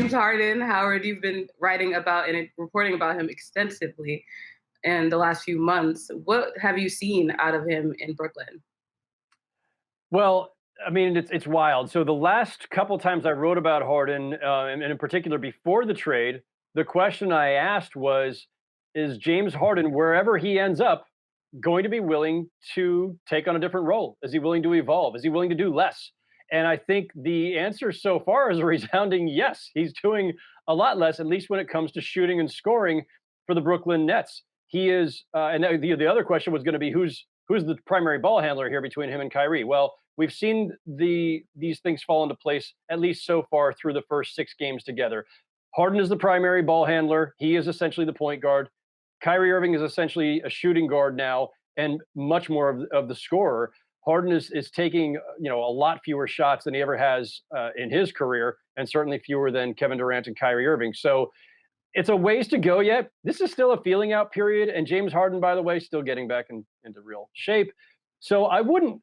James Harden. Howard, you've been writing about and reporting about him extensively in the last few months. What have you seen out of him in Brooklyn? Well, I mean, it's wild. So the last couple times I wrote about Harden, and in particular before the trade, the question I asked was, is James Harden, wherever he ends up, going to be willing to take on a different role? Is he willing to evolve? Is he willing to do less? And I think the answer so far is a resounding yes. He's doing a lot less, at least when it comes to shooting and scoring for the Brooklyn Nets. He is, and the other question was going to be who's the primary ball handler here between him and Kyrie? Well, we've seen these things fall into place at least so far through the first 6 games together. Harden is the primary ball handler. He is essentially the point guard. Kyrie Irving is essentially a shooting guard now and much more of the scorer. Harden is taking a lot fewer shots than he ever has in his career, and certainly fewer than Kevin Durant and Kyrie Irving. So it's a ways to go yet. This is still a feeling out period, and James Harden, by the way, still getting back into real shape. So I wouldn't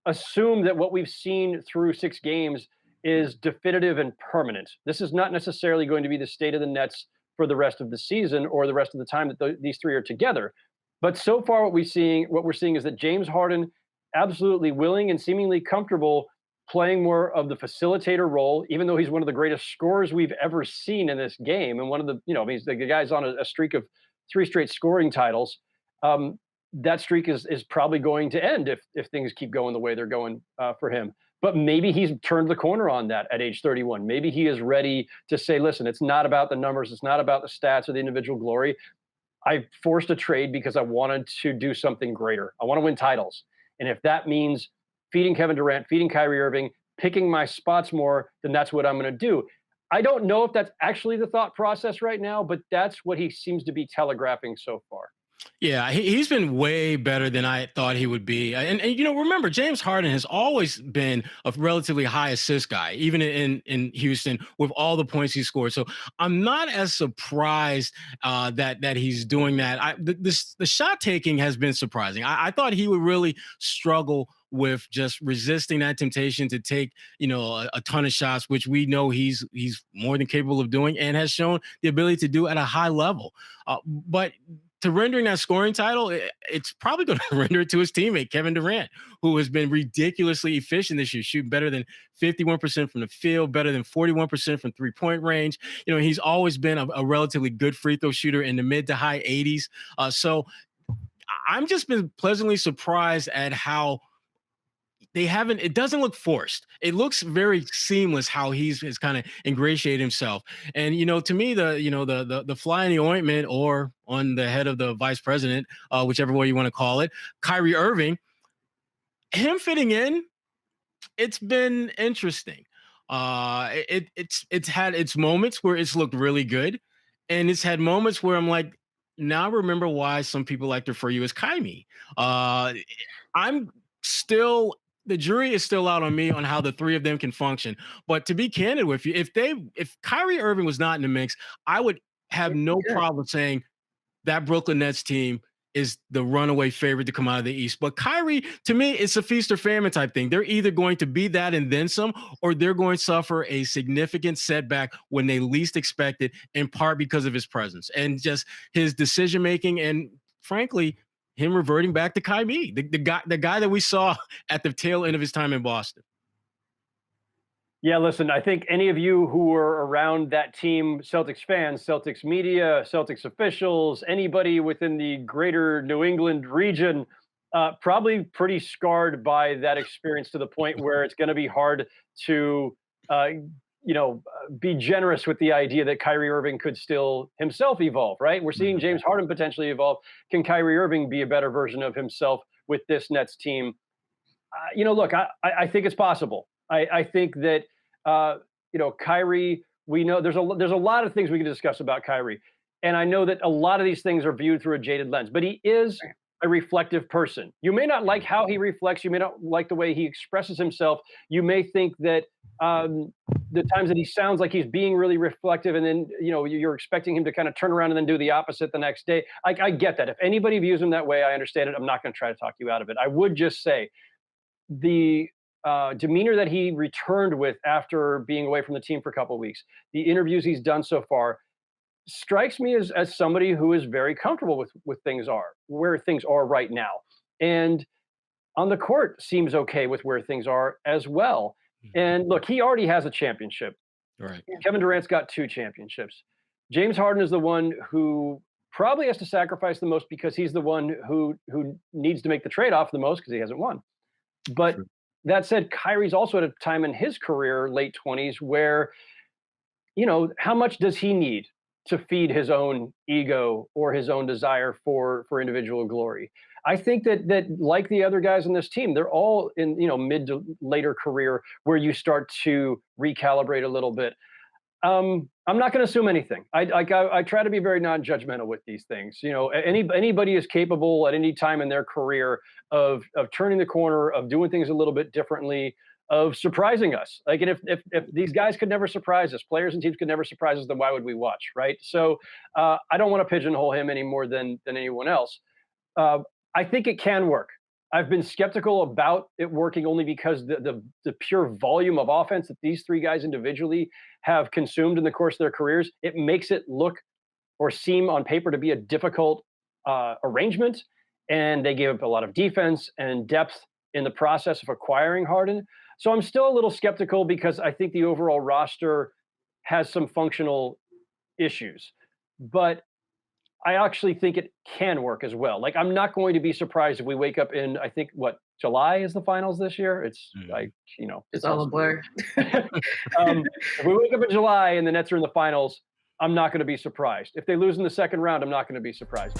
assume that what we've seen through 6 games is definitive and permanent. This is not necessarily going to be the state of the Nets for the rest of the season or the rest of the time that these three are together. But so far, what we're seeing is that James Harden, absolutely willing and seemingly comfortable playing more of the facilitator role, even though he's one of the greatest scorers we've ever seen in this game, and one of the, he's the guy's on a streak of 3 straight scoring titles. That streak is probably going to end if things keep going the way they're going for him. But maybe he's turned the corner on that at age 31. Maybe he is ready to say, listen, it's not about the numbers. It's not about the stats or the individual glory. I forced a trade because I wanted to do something greater. I want to win titles. And if that means feeding Kevin Durant, feeding Kyrie Irving, picking my spots more, then that's what I'm going to do. I don't know if that's actually the thought process right now, but that's what he seems to be telegraphing so far. Yeah, he's been way better than I thought he would be. And remember, James Harden has always been a relatively high assist guy, even in Houston, with all the points he scored. So I'm not as surprised that he's doing that. The shot taking has been surprising. I thought he would really struggle with just resisting that temptation to take, a ton of shots, which we know he's more than capable of doing and has shown the ability to do at a high level. But to rendering that scoring title, it's probably going to render it to his teammate, Kevin Durant, who has been ridiculously efficient this year, shooting better than 51% from the field, better than 41% from three-point range. He's always been a relatively good free throw shooter in the mid to high 80s. So I'm just been pleasantly surprised at how it doesn't look forced. It looks very seamless how he's kind of ingratiated himself. And, to me, the fly in the ointment or on the head of the vice president, whichever way you want to call it, Kyrie Irving, him fitting in, it's been interesting. It's had its moments where it's looked really good. And it's had moments where I'm like, now I remember why some people like to refer you as Kyrie. The jury is still out on me on how the three of them can function. But to be candid with you, if Kyrie Irving was not in the mix, I would have no problem saying that Brooklyn Nets team is the runaway favorite to come out of the East. But Kyrie, to me, it's a feast or famine type thing. They're either going to be that and then some, or they're going to suffer a significant setback when they least expect it, in part because of his presence and just his decision-making and, frankly, him reverting back to Kyrie, the guy that we saw at the tail end of his time in Boston. Yeah, listen, I think any of you who were around that team, Celtics fans, Celtics media, Celtics officials, anybody within the greater New England region, probably pretty scarred by that experience to the point where it's going to be hard to, be generous with the idea that Kyrie Irving could still himself evolve, right? We're seeing James Harden potentially evolve. Can Kyrie Irving be a better version of himself with this Nets team? Look, I think it's possible. I think that, Kyrie, we know there's a lot of things we can discuss about Kyrie. And I know that a lot of these things are viewed through a jaded lens, but he is a reflective person. You may not like how he reflects. You may not like the way he expresses himself. You may think that the times that he sounds like he's being really reflective, and then you're expecting him to kind of turn around and then do the opposite the next day. I get that. If anybody views him that way, I understand it. I'm not going to try to talk you out of it. I would just say the demeanor that he returned with after being away from the team for a couple of weeks, the interviews he's done so far, strikes me as somebody who is very comfortable with where things are right now, and on the court seems okay with where things are as well. And look, he already has a championship. Right. Kevin Durant's got 2 championships. James Harden is the one who probably has to sacrifice the most because he's the one who needs to make the trade-off the most because he hasn't won. But True. that said, Kyrie's also at a time in his career, late 20s, where, how much does he need to feed his own ego or his own desire for individual glory? I think that like the other guys on this team, they're all in mid to later career where you start to recalibrate a little bit. I'm not going to assume anything. I try to be very non-judgmental with these things. Anybody is capable at any time in their career of turning the corner, of doing things a little bit differently, of surprising us. Like, and if these guys could never surprise us, players and teams could never surprise us, then why would we watch, right? So I don't want to pigeonhole him any more than anyone else. I think it can work. I've been skeptical about it working only because the pure volume of offense that these 3 guys individually have consumed in the course of their careers, it makes it look or seem on paper to be a difficult arrangement. And they give up a lot of defense and depth in the process of acquiring Harden. So I'm still a little skeptical because I think the overall roster has some functional issues. But I actually think it can work as well. Like, I'm not going to be surprised if we wake up in, I think, July is the finals this year. It's like, it's all a blur. If we wake up in July and the Nets are in the finals, I'm not going to be surprised. If they lose in the second round, I'm not going to be surprised.